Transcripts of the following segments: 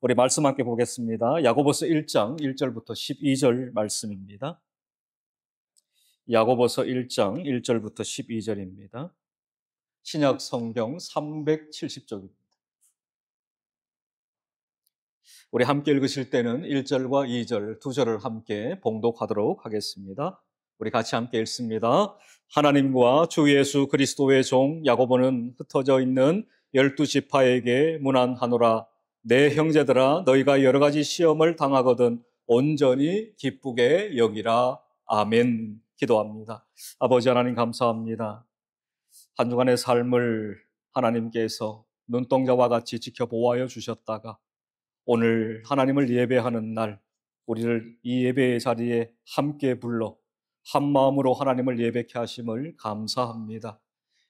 우리 말씀 함께 보겠습니다. 야고보서 1장 1절부터 12절 말씀입니다. 야고보서 1장 1절부터 12절입니다. 신약 성경 370쪽입니다. 우리 함께 읽으실 때는 1절과 2절, 2절을 함께 봉독하도록 하겠습니다. 우리 같이 함께 읽습니다. 하나님과 주 예수 그리스도의 종 야고보는 흩어져 있는 12지파에게 문안하노라. 내 형제들아, 너희가 여러 가지 시험을 당하거든 온전히 기쁘게 여기라. 아멘. 기도합니다. 아버지 하나님 감사합니다. 한 주간의 삶을 하나님께서 눈동자와 같이 지켜보아여 주셨다가 오늘 하나님을 예배하는 날 우리를 이 예배의 자리에 함께 불러 한 마음으로 하나님을 예배케 하심을 감사합니다.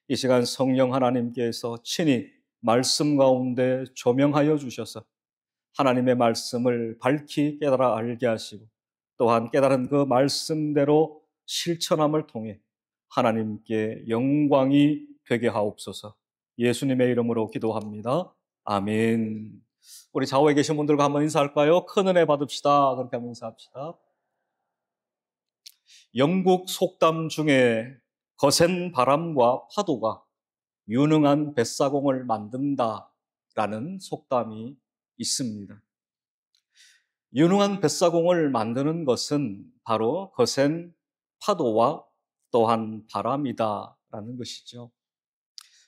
이 시간 성령 하나님께서 친히 말씀 가운데 조명하여 주셔서 하나님의 말씀을 밝히 깨달아 알게 하시고 또한 깨달은 그 말씀대로 실천함을 통해 하나님께 영광이 되게 하옵소서. 예수님의 이름으로 기도합니다. 아멘. 우리 좌우에 계신 분들과 한번 인사할까요? 큰 은혜 받읍시다. 그렇게 한번 인사합시다. 영국 속담 중에 거센 바람과 파도가 유능한 뱃사공을 만든다라는 속담이 있습니다. 유능한 뱃사공을 만드는 것은 바로 거센 파도와 또한 바람이다라는 것이죠.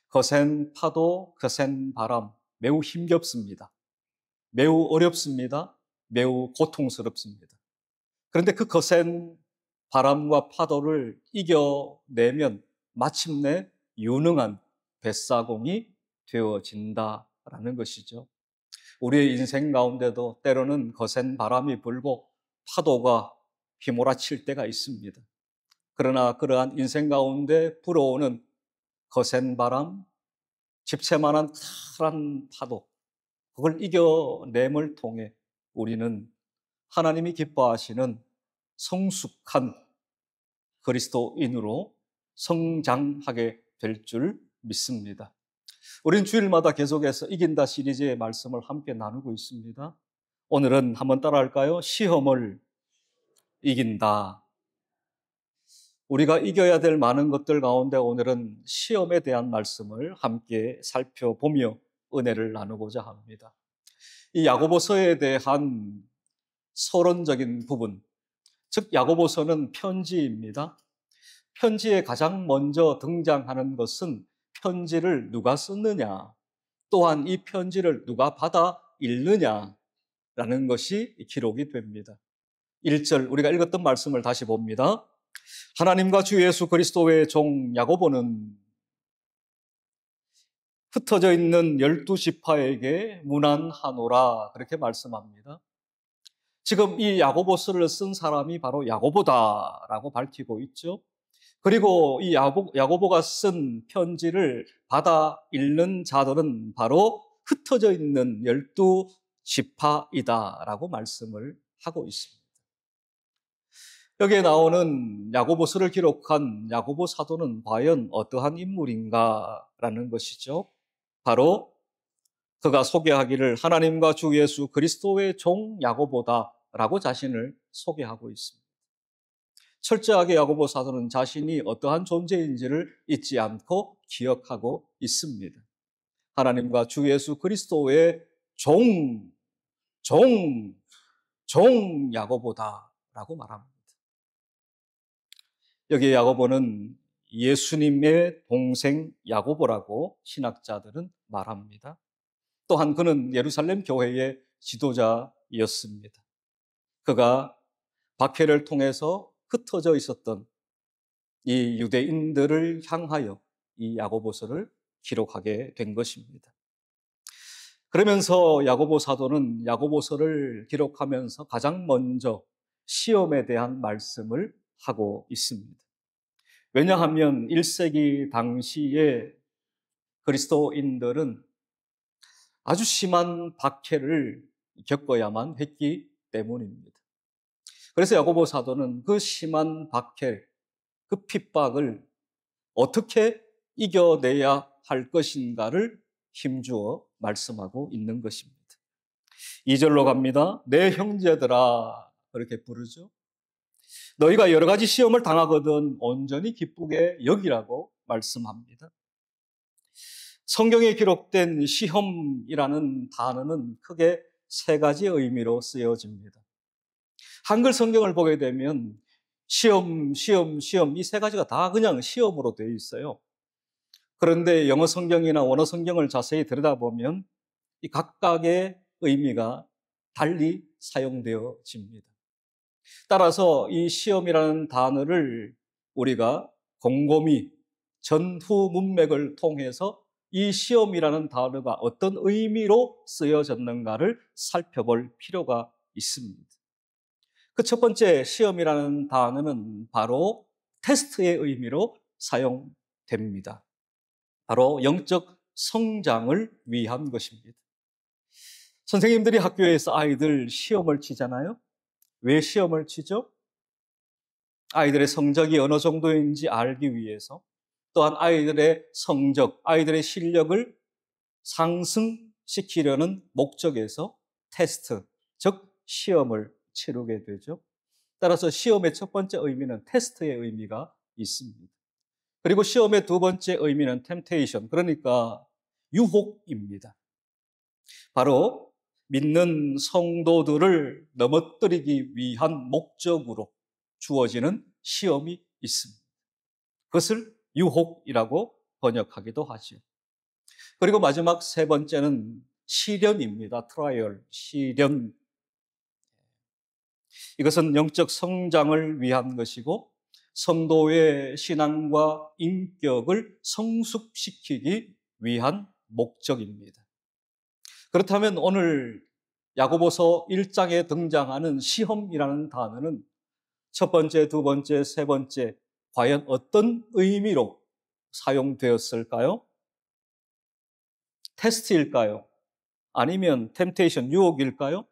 거센 파도, 거센 바람 매우 힘겹습니다. 매우 어렵습니다. 매우 고통스럽습니다. 그런데 그 거센 바람과 파도를 이겨내면 마침내 유능한 뱃사공이 되어진다라는 것이죠. 우리의 인생 가운데도 때로는 거센 바람이 불고 파도가 휘몰아칠 때가 있습니다. 그러나 그러한 인생 가운데 불어오는 거센 바람, 집채만한 커다란 파도, 그걸 이겨냄을 통해 우리는 하나님이 기뻐하시는 성숙한 그리스도인으로 성장하게 될 줄 믿습니다. 우리는 주일마다 계속해서 이긴다 시리즈의 말씀을 함께 나누고 있습니다. 오늘은 한번 따라할까요? 시험을 이긴다. 우리가 이겨야 될 많은 것들 가운데 오늘은 시험에 대한 말씀을 함께 살펴보며 은혜를 나누고자 합니다. 이 야고보서에 대한 서론적인 부분, 즉 야고보서는 편지입니다. 편지에 가장 먼저 등장하는 것은 편지를 누가 썼느냐, 또한 이 편지를 누가 받아 읽느냐라는 것이 기록이 됩니다. 1절 우리가 읽었던 말씀을 다시 봅니다. 하나님과 주 예수 그리스도의 종 야고보는 흩어져 있는 12지파에게 문안하노라 그렇게 말씀합니다. 지금 이 야고보서를 쓴 사람이 바로 야고보다라고 밝히고 있죠. 그리고 이 야고보가 쓴 편지를 받아 읽는 자들은 바로 흩어져 있는 12지파이다라고 말씀을 하고 있습니다. 여기에 나오는 야고보서를 기록한 야고보 사도는 과연 어떠한 인물인가라는 것이죠. 바로 그가 소개하기를 하나님과 주 예수 그리스도의 종 야고보다라고 자신을 소개하고 있습니다. 철저하게 야고보 사도는 자신이 어떠한 존재인지를 잊지 않고 기억하고 있습니다. 하나님과 주 예수 그리스도의 종 야고보다라고 말합니다. 여기에 야고보는 예수님의 동생 야고보라고 신학자들은 말합니다. 또한 그는 예루살렘 교회의 지도자였습니다. 그가 박해를 통해서 흩어져 있었던 이 유대인들을 향하여 이 야고보서를 기록하게 된 것입니다. 그러면서 야고보 사도는 야고보서를 기록하면서 가장 먼저 시험에 대한 말씀을 하고 있습니다. 왜냐하면 1세기 당시에 그리스도인들은 아주 심한 박해를 겪어야만 했기 때문입니다. 그래서 야고보 사도는 그 심한 박해, 그 핍박을 어떻게 이겨내야 할 것인가를 힘주어 말씀하고 있는 것입니다. 2절로 갑니다. 내 형제들아, 그렇게 부르죠. 너희가 여러 가지 시험을 당하거든 온전히 기쁘게 여기라고 말씀합니다. 성경에 기록된 시험이라는 단어는 크게 세 가지 의미로 쓰여집니다. 한글 성경을 보게 되면 시험 이 세 가지가 다 그냥 시험으로 되어 있어요. 그런데 영어 성경이나 원어 성경을 자세히 들여다보면 이 각각의 의미가 달리 사용되어집니다. 따라서 이 시험이라는 단어를 우리가 곰곰이 전후 문맥을 통해서 이 시험이라는 단어가 어떤 의미로 쓰여졌는가를 살펴볼 필요가 있습니다. 그 첫 번째 시험이라는 단어는 바로 테스트의 의미로 사용됩니다. 바로 영적 성장을 위한 것입니다. 선생님들이 학교에서 아이들 시험을 치잖아요. 왜 시험을 치죠? 아이들의 성적이 어느 정도인지 알기 위해서, 또한 아이들의 성적, 아이들의 실력을 상승시키려는 목적에서 테스트, 즉 시험을 치르게 되죠. 따라서 시험의 첫 번째 의미는 테스트의 의미가 있습니다. 그리고 시험의 두 번째 의미는 템테이션, 그러니까 유혹입니다. 바로 믿는 성도들을 넘어뜨리기 위한 목적으로 주어지는 시험이 있습니다. 그것을 유혹이라고 번역하기도 하죠. 그리고 마지막 세 번째는 시련입니다. 트라이얼, 시련. 이것은 영적 성장을 위한 것이고 성도의 신앙과 인격을 성숙시키기 위한 목적입니다. 그렇다면 오늘 야고보서 1장에 등장하는 시험이라는 단어는 첫 번째, 두 번째, 세 번째 과연 어떤 의미로 사용되었을까요? 테스트일까요? 아니면 템테이션, 유혹일까요?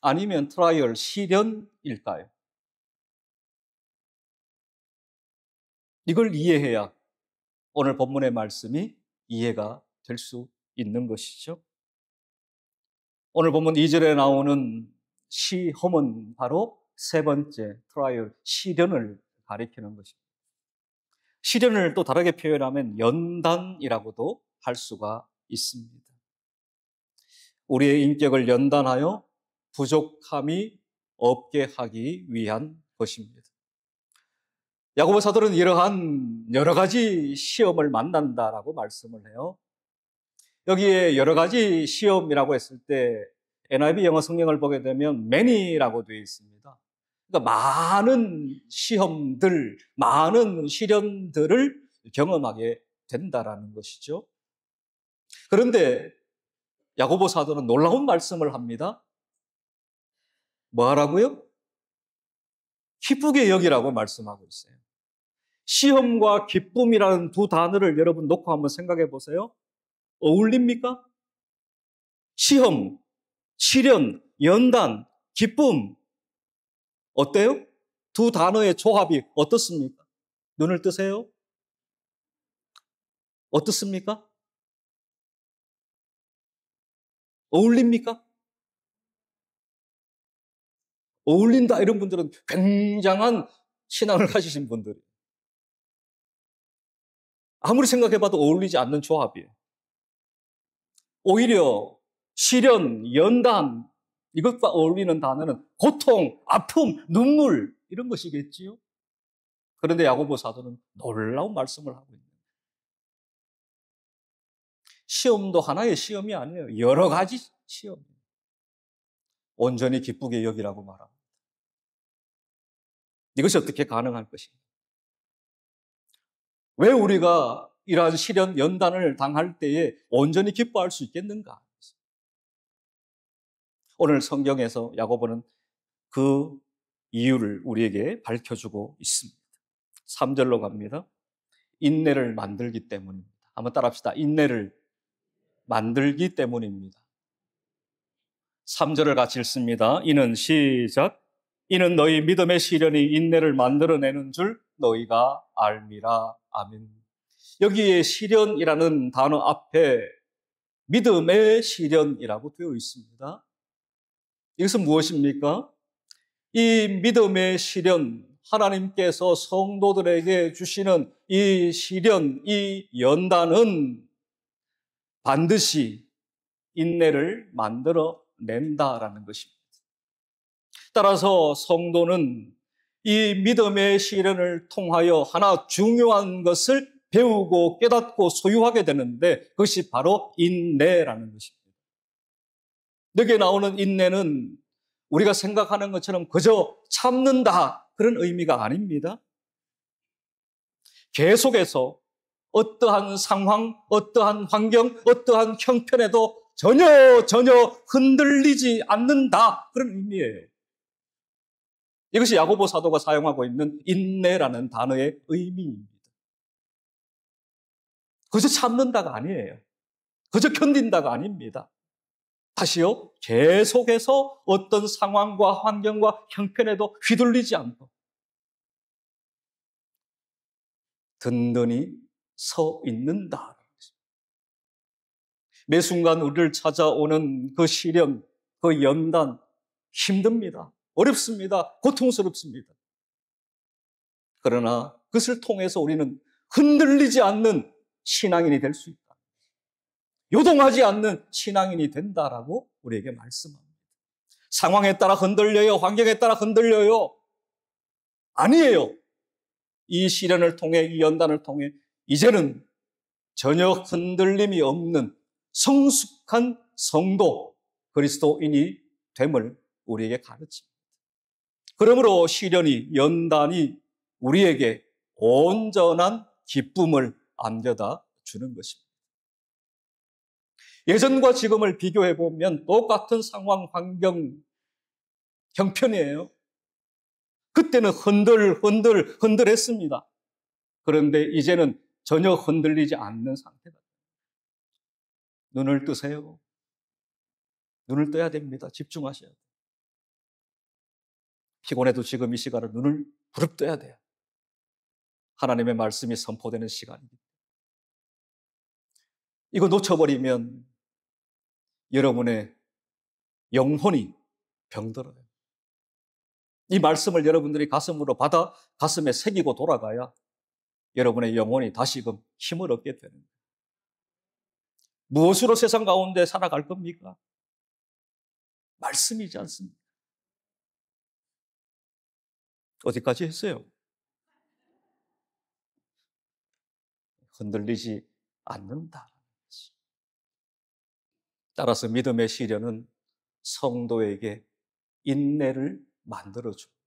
아니면 트라이얼, 시련일까요? 이걸 이해해야 오늘 본문의 말씀이 이해가 될 수 있는 것이죠. 오늘 본문 2절에 나오는 시험은 바로 세 번째 트라이얼, 시련을 가리키는 것입니다. 시련을 또 다르게 표현하면 연단이라고도 할 수가 있습니다. 우리의 인격을 연단하여 부족함이 없게 하기 위한 것입니다. 야고보 사도는 이러한 여러 가지 시험을 만난다라고 말씀을 해요. 여기에 여러 가지 시험이라고 했을 때 NIV 영어 성경을 보게 되면 many라고 되어 있습니다. 그러니까 많은 시험들, 많은 시련들을 경험하게 된다라는 것이죠. 그런데 야고보 사도는 놀라운 말씀을 합니다. 뭐 하라고요? 기쁘게 여기라고 말씀하고 있어요. 시험과 기쁨이라는 두 단어를 여러분 놓고 한번 생각해 보세요. 어울립니까? 시험, 시련, 연단, 기쁨. 어때요? 두 단어의 조합이 어떻습니까? 눈을 뜨세요. 어떻습니까? 어울립니까? 어울린다 이런 분들은 굉장한 신앙을 가지신 분들이에요. 아무리 생각해봐도 어울리지 않는 조합이에요. 오히려 시련, 연단 이것과 어울리는 단어는 고통, 아픔, 눈물 이런 것이겠지요. 그런데 야고보 사도는 놀라운 말씀을 하고 있는 거예요. 시험도 하나의 시험이 아니에요. 여러 가지 시험이에요. 온전히 기쁘게 여기라고 말합니다. 이것이 어떻게 가능할 것인가? 왜 우리가 이러한 시련, 연단을 당할 때에 온전히 기뻐할 수 있겠는가? 오늘 성경에서 야고보는 그 이유를 우리에게 밝혀주고 있습니다. 3절로 갑니다. 인내를 만들기 때문입니다. 한번 따라합시다. 인내를 만들기 때문입니다. 3절을 같이 읽습니다. 이는 시작. 이는 너희 믿음의 시련이 인내를 만들어내는 줄 너희가 알미라. 아멘. 여기에 시련이라는 단어 앞에 믿음의 시련이라고 되어 있습니다. 이것은 무엇입니까? 이 믿음의 시련, 하나님께서 성도들에게 주시는 이 시련, 이 연단은 반드시 인내를 만들어 낸다라는 것입니다. 따라서 성도는 이 믿음의 시련을 통하여 하나 중요한 것을 배우고 깨닫고 소유하게 되는데 그것이 바로 인내라는 것입니다. 여기에 나오는 인내는 우리가 생각하는 것처럼 그저 참는다 그런 의미가 아닙니다. 계속해서 어떠한 상황, 어떠한 환경, 어떠한 형편에도 전혀 흔들리지 않는다 그런 의미예요. 이것이 야고보 사도가 사용하고 있는 인내라는 단어의 의미입니다. 그저 참는다가 아니에요. 그저 견딘다가 아닙니다. 다시요, 계속해서 어떤 상황과 환경과 형편에도 휘둘리지 않고 든든히 서 있는다. 매 순간 우리를 찾아오는 그 시련, 그 연단 힘듭니다. 어렵습니다. 고통스럽습니다. 그러나 그것을 통해서 우리는 흔들리지 않는 신앙인이 될 수 있다. 요동하지 않는 신앙인이 된다라고 우리에게 말씀합니다. 상황에 따라 흔들려요. 환경에 따라 흔들려요. 아니에요. 이 시련을 통해, 이 연단을 통해 이제는 전혀 흔들림이 없는 성숙한 성도, 그리스도인이 됨을 우리에게 가르칩니다. 그러므로 시련이, 연단이 우리에게 온전한 기쁨을 안겨다 주는 것입니다. 예전과 지금을 비교해 보면 똑같은 상황, 환경, 형편이에요. 그때는 흔들했습니다. 그런데 이제는 전혀 흔들리지 않는 상태다. 눈을 뜨세요. 눈을 떠야 됩니다. 집중하셔야 돼요. 피곤해도 지금 이 시간을 눈을 부릅떠야 돼요. 하나님의 말씀이 선포되는 시간입니다. 이거 놓쳐버리면 여러분의 영혼이 병들어요. 이 말씀을 여러분들이 가슴으로 받아 가슴에 새기고 돌아가야 여러분의 영혼이 다시금 힘을 얻게 되는 거예요. 무엇으로 세상 가운데 살아갈 겁니까? 말씀이지 않습니까? 어디까지 했어요? 흔들리지 않는다. 따라서 믿음의 시련은 성도에게 인내를 만들어줍니다.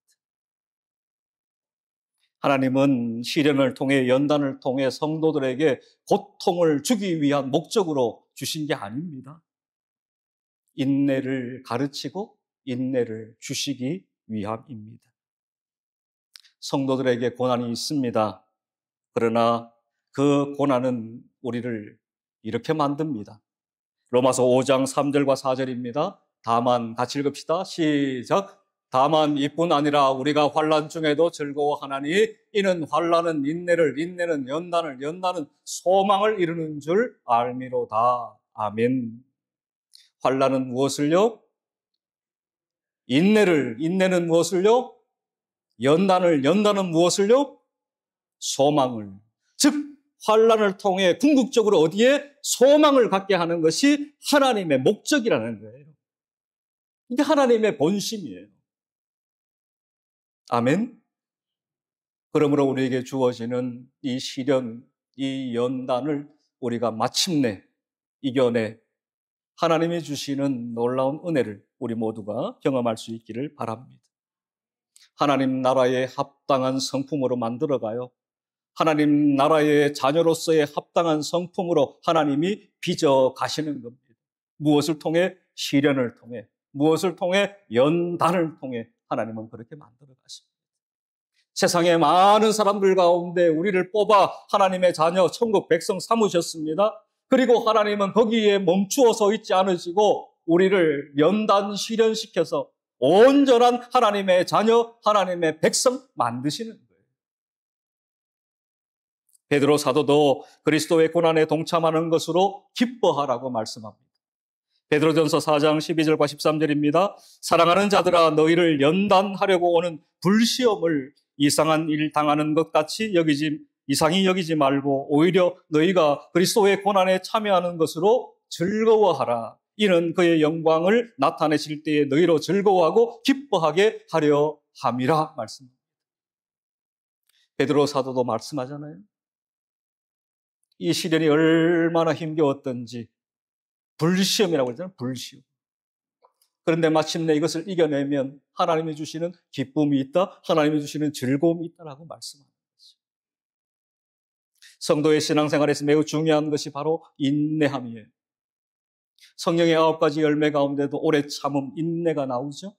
하나님은 시련을 통해, 연단을 통해 성도들에게 고통을 주기 위한 목적으로 주신 게 아닙니다. 인내를 가르치고 인내를 주시기 위함입니다. 성도들에게 고난이 있습니다. 그러나 그 고난은 우리를 이렇게 만듭니다. 로마서 5장 3절과 4절입니다. 다만 같이 읽읍시다. 시작. 다만 이뿐 아니라 우리가 환난 중에도 즐거워하나니 이는 환난은 인내를, 인내는 연단을, 연단은 소망을 이루는 줄 알미로다. 아멘. 환난은 무엇을요? 인내를, 인내는 무엇을요? 연단을, 연단은 무엇을요? 소망을. 즉 환난을 통해 궁극적으로 어디에 소망을 갖게 하는 것이 하나님의 목적이라는 거예요. 이게 하나님의 본심이에요. 아멘. 그러므로 우리에게 주어지는 이 시련, 이 연단을 우리가 마침내 이겨내 하나님이 주시는 놀라운 은혜를 우리 모두가 경험할 수 있기를 바랍니다. 하나님 나라의 합당한 성품으로 만들어가요. 하나님 나라의 자녀로서의 합당한 성품으로 하나님이 빚어 가시는 겁니다. 무엇을 통해? 시련을 통해. 무엇을 통해? 연단을 통해 하나님은 그렇게 만들어 가십니다. 세상의 많은 사람들 가운데 우리를 뽑아 하나님의 자녀, 천국 백성 삼으셨습니다. 그리고 하나님은 거기에 멈추어 서 있지 않으시고 우리를 연단 시련시켜서 온전한 하나님의 자녀, 하나님의 백성 만드시는 거예요. 베드로 사도도 그리스도의 고난에 동참하는 것으로 기뻐하라고 말씀합니다. 베드로전서 4장 12절과 13절입니다. 사랑하는 자들아 너희를 연단하려고 오는 불시험을 이상한 일 당하는 것 같이 이상히 여기지 말고 오히려 너희가 그리스도의 고난에 참여하는 것으로 즐거워하라. 이는 그의 영광을 나타내실 때에 너희로 즐거워하고 기뻐하게 하려 함이라 말씀합니다. 베드로 사도도 말씀하잖아요. 이 시련이 얼마나 힘겨웠던지 불시험이라고 그러잖아요. 불시험. 그런데 마침내 이것을 이겨내면 하나님이 주시는 기쁨이 있다, 하나님이 주시는 즐거움이 있다라고 말씀합니다. 성도의 신앙생활에서 매우 중요한 것이 바로 인내함이에요. 성령의 9가지 열매 가운데도 오래 참음, 인내가 나오죠.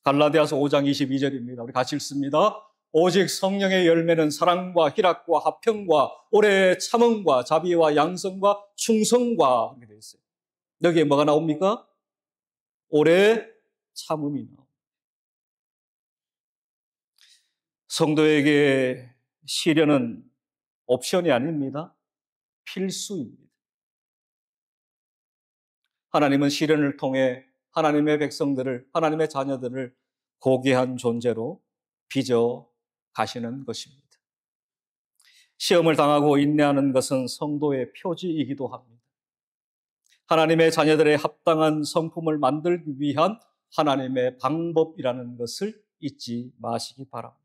갈라디아서 5장 22절입니다. 우리 같이 읽습니다. 오직 성령의 열매는 사랑과 희락과 화평과 오래 참음과 자비와 양성과 충성과 이렇게 되어 있어요. 여기에 뭐가 나옵니까? 오래 참음이 나옵니다. 성도에게 시련은 옵션이 아닙니다. 필수입니다. 하나님은 시련을 통해 하나님의 백성들을, 하나님의 자녀들을 고귀한 존재로 빚어 가시는 것입니다. 시험을 당하고 인내하는 것은 성도의 표지이기도 합니다. 하나님의 자녀들의 합당한 성품을 만들기 위한 하나님의 방법이라는 것을 잊지 마시기 바랍니다.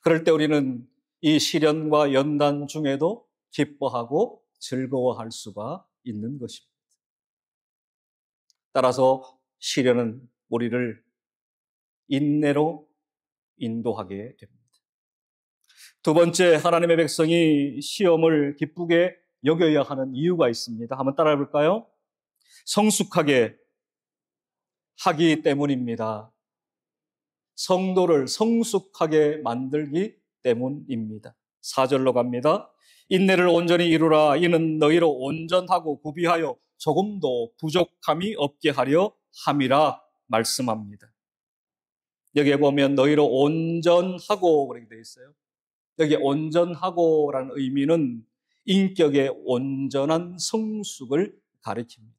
그럴 때 우리는 이 시련과 연단 중에도 기뻐하고 즐거워할 수가 있는 것입니다. 따라서 시련은 우리를 인내로 인도하게 됩니다. 두 번째, 하나님의 백성이 시험을 기쁘게 여겨야 하는 이유가 있습니다. 한번 따라해 볼까요? 성숙하게 하기 때문입니다. 성도를 성숙하게 만들기 때문입니다. 4절로 갑니다. 인내를 온전히 이루라. 이는 너희로 온전하고 구비하여 조금도 부족함이 없게 하려 함이라 말씀합니다. 여기에 보면 너희로 온전하고 그렇게 되어 있어요. 여기 온전하고라는 의미는 인격의 온전한 성숙을 가리킵니다.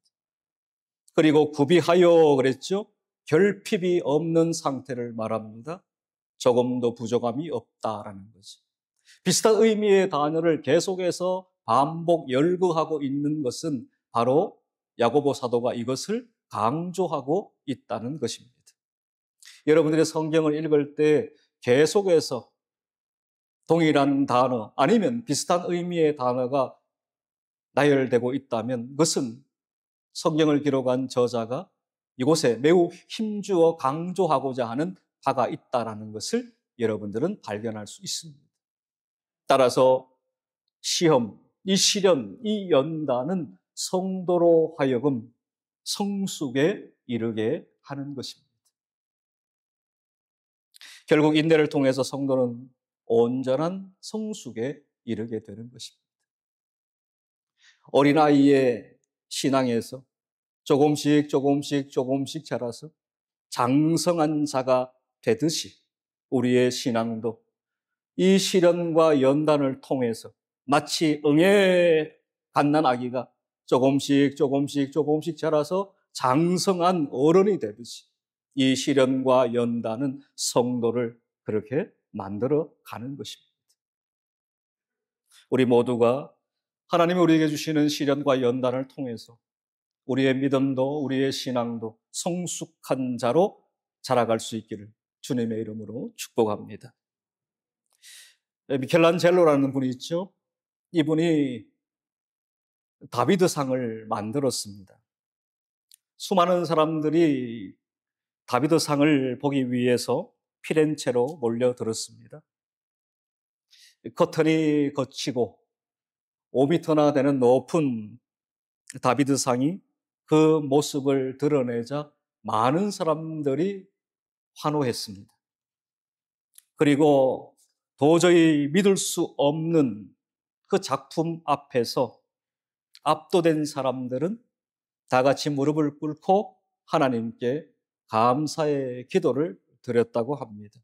그리고 구비하여 그랬죠. 결핍이 없는 상태를 말합니다. 조금도 부족함이 없다라는 거죠. 비슷한 의미의 단어를 계속해서 반복 열거하고 있는 것은 바로 야고보 사도가 이것을 강조하고 있다는 것입니다. 여러분들의 성경을 읽을 때 계속해서 동일한 단어 아니면 비슷한 의미의 단어가 나열되고 있다면 그것은 성경을 기록한 저자가 이곳에 매우 힘주어 강조하고자 하는 바가 있다는 것을 여러분들은 발견할 수 있습니다. 따라서 시험, 이 시련, 이 연단은 성도로 하여금 성숙에 이르게 하는 것입니다. 결국 인내를 통해서 성도는 온전한 성숙에 이르게 되는 것입니다. 어린아이의 신앙에서 조금씩 자라서 장성한 자가 되듯이 우리의 신앙도 이 시련과 연단을 통해서 마치 응애 갓난 아기가 조금씩 자라서 장성한 어른이 되듯이 이 시련과 연단은 성도를 그렇게 만들어 가는 것입니다. 우리 모두가 하나님이 우리에게 주시는 시련과 연단을 통해서 우리의 믿음도 우리의 신앙도 성숙한 자로 자라갈 수 있기를 주님의 이름으로 축복합니다. 미켈란젤로라는 분이 있죠. 이분이 다비드상을 만들었습니다. 수많은 사람들이 다비드상을 보기 위해서 피렌체로 몰려들었습니다. 커튼이 거치고 5m나 되는 높은 다비드상이 그 모습을 드러내자 많은 사람들이 환호했습니다. 그리고 도저히 믿을 수 없는 그 작품 앞에서 압도된 사람들은 다 같이 무릎을 꿇고 하나님께 감사의 기도를 드렸다고 합니다.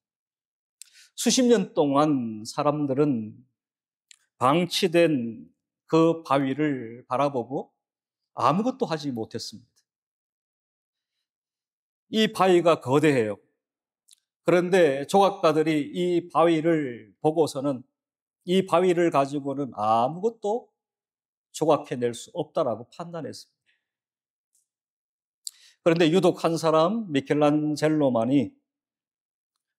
수십 년 동안 사람들은 방치된 그 바위를 바라보고 아무것도 하지 못했습니다. 이 바위가 거대해요. 그런데 조각가들이 이 바위를 보고서는 이 바위를 가지고는 아무것도 조각해낼 수 없다라고 판단했습니다. 그런데 유독 한 사람, 미켈란젤로만이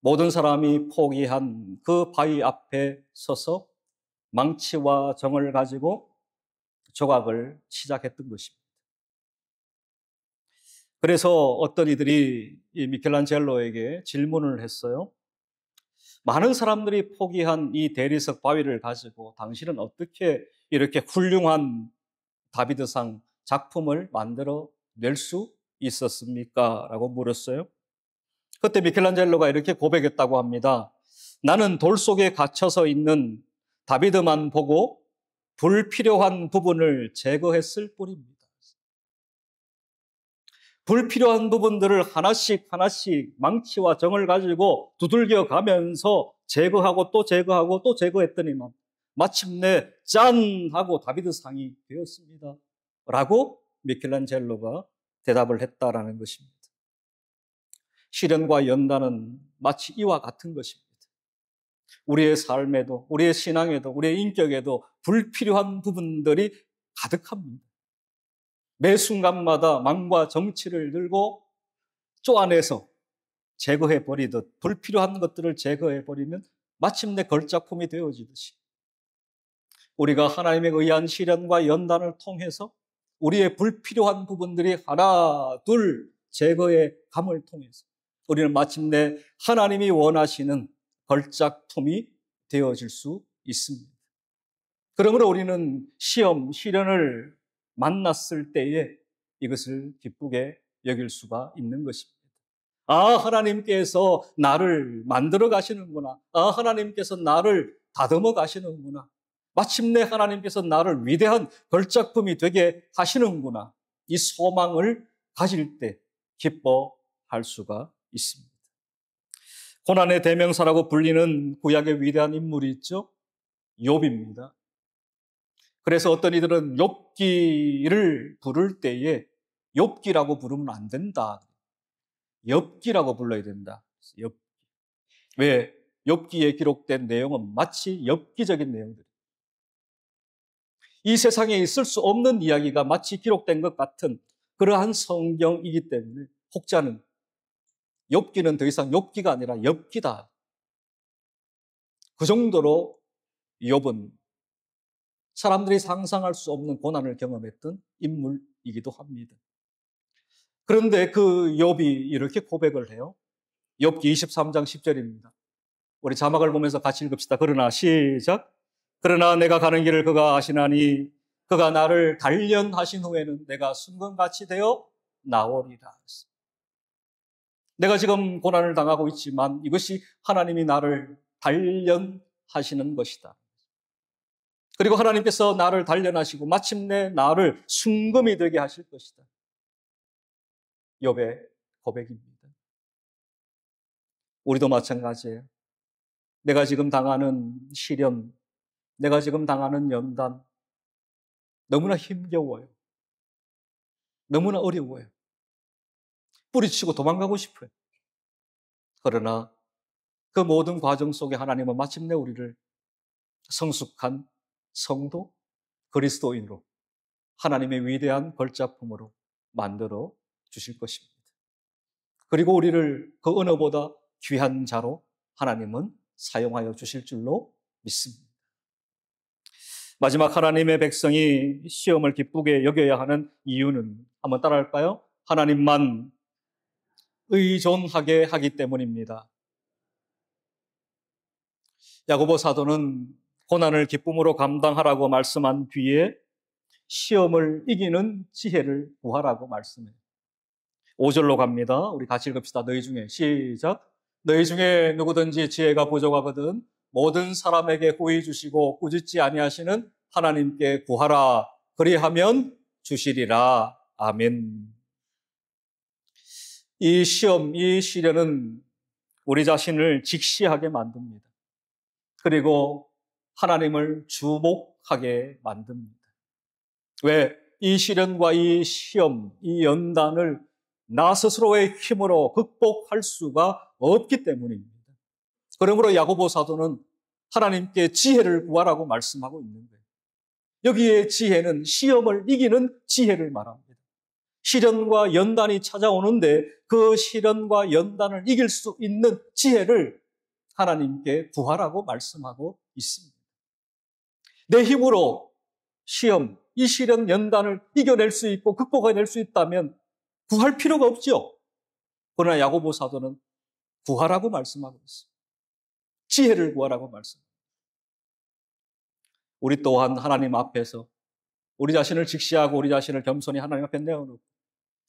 모든 사람이 포기한 그 바위 앞에 서서 망치와 정을 가지고 조각을 시작했던 것입니다. 그래서 어떤 이들이 이 미켈란젤로에게 질문을 했어요. 많은 사람들이 포기한 이 대리석 바위를 가지고 당신은 어떻게 이렇게 훌륭한 다비드상 작품을 만들어 낼 수 있었습니까? 라고 물었어요. 그때 미켈란젤로가 이렇게 고백했다고 합니다. 나는 돌 속에 갇혀서 있는 다비드만 보고 불필요한 부분을 제거했을 뿐입니다. 불필요한 부분들을 하나씩 망치와 정을 가지고 두들겨 가면서 제거하고 또 제거하고 또 제거했더니만 마침내 짠! 하고 다비드상이 되었습니다. 라고 미켈란젤로가 대답을 했다라는 것입니다. 시련과 연단은 마치 이와 같은 것입니다. 우리의 삶에도, 우리의 신앙에도, 우리의 인격에도 불필요한 부분들이 가득합니다. 매 순간마다 망과 정치를 들고 쪼아내서 제거해버리듯 불필요한 것들을 제거해버리면 마침내 걸작품이 되어지듯이 우리가 하나님에 의한 시련과 연단을 통해서 우리의 불필요한 부분들이 하나, 둘 제거의 감을 통해서 우리는 마침내 하나님이 원하시는 걸작품이 되어질 수 있습니다. 그러므로 우리는 시험, 시련을 만났을 때에 이것을 기쁘게 여길 수가 있는 것입니다. 아, 하나님께서 나를 만들어 가시는구나. 아, 하나님께서 나를 다듬어 가시는구나. 마침내 하나님께서 나를 위대한 걸작품이 되게 하시는구나. 이 소망을 가질 때 기뻐할 수가 있습니다. 고난의 대명사라고 불리는 구약의 위대한 인물이 있죠. 욥입니다. 그래서 어떤 이들은 욥기를 부를 때에 욥기라고 부르면 안 된다. 엽기라고 불러야 된다. 엽기. 왜? 엽기에 기록된 내용은 마치 엽기적인 내용들. 이 세상에 있을 수 없는 이야기가 마치 기록된 것 같은 그러한 성경이기 때문에 혹자는 엽기는 더 이상 엽기가 아니라 엽기다. 그 정도로 욥은 사람들이 상상할 수 없는 고난을 경험했던 인물이기도 합니다. 그런데 그 욥이 이렇게 고백을 해요. 욥기 23장 10절입니다. 우리 자막을 보면서 같이 읽읍시다. 그러나 시작. 그러나 내가 가는 길을 그가 아시나니 그가 나를 단련하신 후에는 내가 순금같이 되어 나오리라. 내가 지금 고난을 당하고 있지만 이것이 하나님이 나를 단련하시는 것이다. 그리고 하나님께서 나를 단련하시고 마침내 나를 순금이 되게 하실 것이다. 욥의 고백입니다. 우리도 마찬가지예요. 내가 지금 당하는 시련, 내가 지금 당하는 연단 너무나 힘겨워요. 너무나 어려워요. 뿌리치고 도망가고 싶어요. 그러나 그 모든 과정 속에 하나님은 마침내 우리를 성숙한 성도, 그리스도인으로 하나님의 위대한 걸작품으로 만들어 주실 것입니다. 그리고 우리를 그 어느보다 귀한 자로 하나님은 사용하여 주실 줄로 믿습니다. 마지막 하나님의 백성이 시험을 기쁘게 여겨야 하는 이유는 한번 따라할까요? 하나님만 의존하게 하기 때문입니다. 야고보 사도는 고난을 기쁨으로 감당하라고 말씀한 뒤에 시험을 이기는 지혜를 구하라고 말씀해요. 5절로 갑니다. 우리 같이 읽읍시다. 너희 중에 시작. 너희 중에 누구든지 지혜가 부족하거든 모든 사람에게 후히 주시고 꾸짖지 아니하시는 하나님께 구하라. 그리하면 주시리라. 아멘. 이 시험, 이 시련은 우리 자신을 직시하게 만듭니다. 그리고 하나님을 주목하게 만듭니다. 왜? 이 시련과 이 시험, 이 연단을 나 스스로의 힘으로 극복할 수가 없기 때문입니다. 그러므로 야고보 사도는 하나님께 지혜를 구하라고 말씀하고 있는 거예요. 여기에 지혜는 시험을 이기는 지혜를 말합니다. 시련과 연단이 찾아오는데 그 시련과 연단을 이길 수 있는 지혜를 하나님께 구하라고 말씀하고 있습니다. 내 힘으로 시험, 이 시련 연단을 이겨낼 수 있고 극복해낼 수 있다면 구할 필요가 없죠. 그러나 야고보 사도는 구하라고 말씀하고 있습니다. 지혜를 구하라고 말씀합니다. 우리 또한 하나님 앞에서 우리 자신을 직시하고 우리 자신을 겸손히 하나님 앞에 내어놓고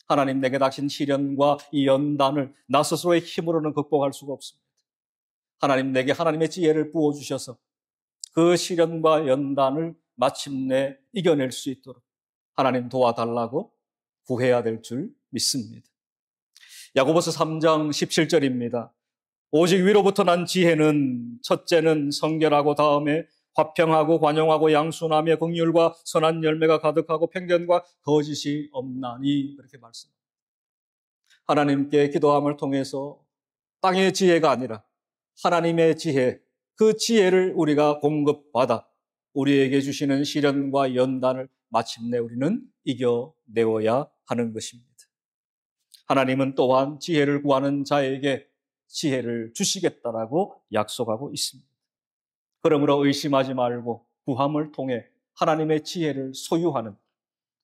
하나님 내게 닥친 시련과 이 연단을 나 스스로의 힘으로는 극복할 수가 없습니다. 하나님 내게 하나님의 지혜를 부어주셔서 그 시련과 연단을 마침내 이겨낼 수 있도록 하나님 도와달라고 구해야 될 줄 믿습니다. 야고보서 3장 17절입니다. 오직 위로부터 난 지혜는 첫째는 성결하고 다음에 화평하고 관용하고 양순하며 긍휼과 선한 열매가 가득하고 편견과 거짓이 없나니 그렇게 말씀합니다. 하나님께 기도함을 통해서 땅의 지혜가 아니라 하나님의 지혜, 그 지혜를 우리가 공급받아 우리에게 주시는 시련과 연단을 마침내 우리는 이겨내어야 하는 것입니다. 하나님은 또한 지혜를 구하는 자에게 지혜를 주시겠다라고 약속하고 있습니다. 그러므로 의심하지 말고 구함을 통해 하나님의 지혜를 소유하는,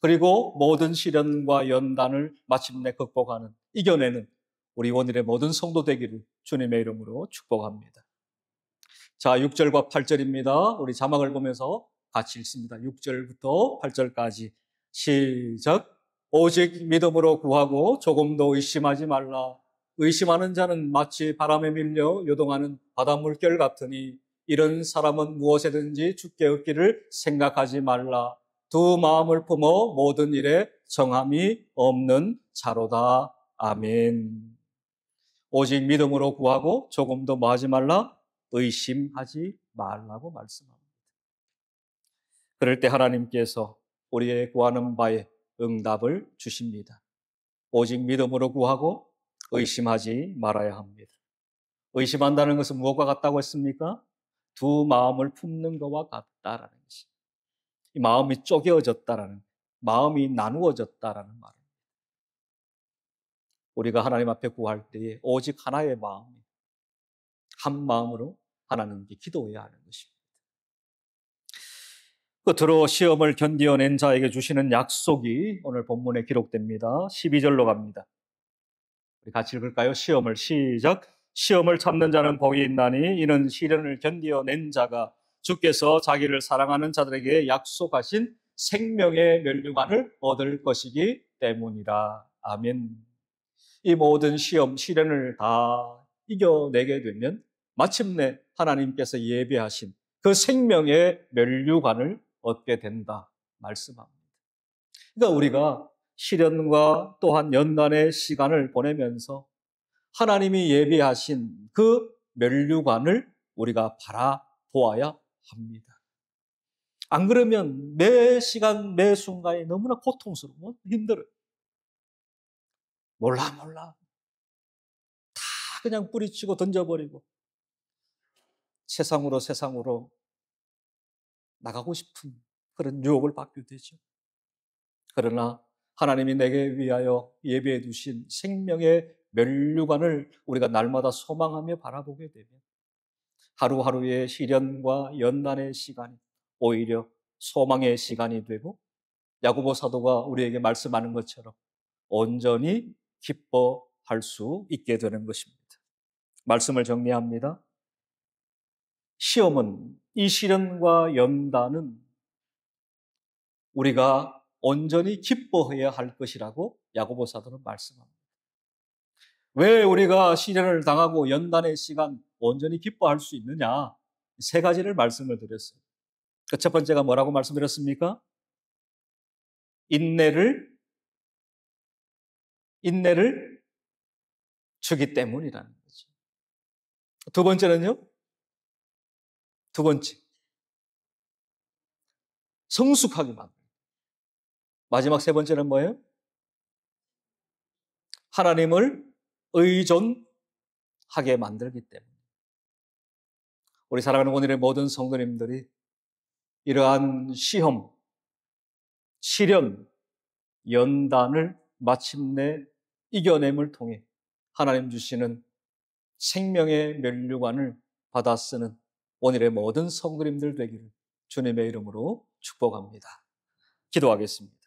그리고 모든 시련과 연단을 마침내 극복하는, 이겨내는 우리 원일의 모든 성도 되기를 주님의 이름으로 축복합니다. 자, 6절과 8절입니다. 우리 자막을 보면서 같이 읽습니다. 6절부터 8절까지 시작. 오직 믿음으로 구하고 조금도 의심하지 말라. 의심하는 자는 마치 바람에 밀려 요동하는 바닷물결 같으니 이런 사람은 무엇에든지 죽게 얻기를 생각하지 말라. 두 마음을 품어 모든 일에 정함이 없는 자로다. 아멘. 오직 믿음으로 구하고 조금도 뭐 하지 말라? 의심하지 말라고 말씀합니다. 그럴 때 하나님께서 우리의 구하는 바에 응답을 주십니다. 오직 믿음으로 구하고 의심하지 말아야 합니다. 의심한다는 것은 무엇과 같다고 했습니까? 두 마음을 품는 것과 같다라는 것이. 이 마음이 쪼개어졌다라는, 마음이 나누어졌다라는 말입니다. 우리가 하나님 앞에 구할 때에 오직 하나의 마음, 한 마음으로 하나님께 기도해야 하는 것입니다. 끝으로 시험을 견디어낸 자에게 주시는 약속이 오늘 본문에 기록됩니다. 12절로 갑니다. 우리 같이 읽을까요? 시험을 시작. 시험을 참는 자는 복이 있나니 이는 시련을 견디어낸 자가 주께서 자기를 사랑하는 자들에게 약속하신 생명의 면류관을 얻을 것이기 때문이라. 아멘. 이 모든 시험, 시련을 다 이겨내게 되면 마침내 하나님께서 예배하신 그 생명의 면류관을 얻게 된다 말씀합니다. 그러니까 우리가 시련과 또한 연단의 시간을 보내면서 하나님이 예비하신 그 면류관을 우리가 바라보아야 합니다. 안 그러면 매 시간 매 순간이 너무나 고통스러워 힘들어요. 몰라 다 그냥 뿌리치고 던져버리고 세상으로 나가고 싶은 그런 유혹을 받게 되죠. 그러나 하나님이 내게 위하여 예비해 두신 생명의 면류관을 우리가 날마다 소망하며 바라보게 되면 하루하루의 시련과 연단의 시간이 오히려 소망의 시간이 되고 야고보 사도가 우리에게 말씀하는 것처럼 온전히 기뻐할 수 있게 되는 것입니다. 말씀을 정리합니다. 시험은, 이 시련과 연단은 우리가 온전히 기뻐해야 할 것이라고 야고보 사도는 말씀합니다. 왜 우리가 시련을 당하고 연단의 시간 온전히 기뻐할 수 있느냐? 세 가지를 말씀을 드렸어요. 그 첫 번째가 뭐라고 말씀드렸습니까? 인내를 주기 때문이라는 거죠. 두 번째는요? 두 번째, 성숙하게 만듭니다. 마지막 세 번째는 뭐예요? 하나님을 의존하게 만들기 때문에 우리 사랑하는 오늘의 모든 성도님들이 이러한 시험, 시련, 연단을 마침내 이겨냄을 통해 하나님 주시는 생명의 면류관을 받아 쓰는 오늘의 모든 성도님들 되기를 주님의 이름으로 축복합니다. 기도하겠습니다.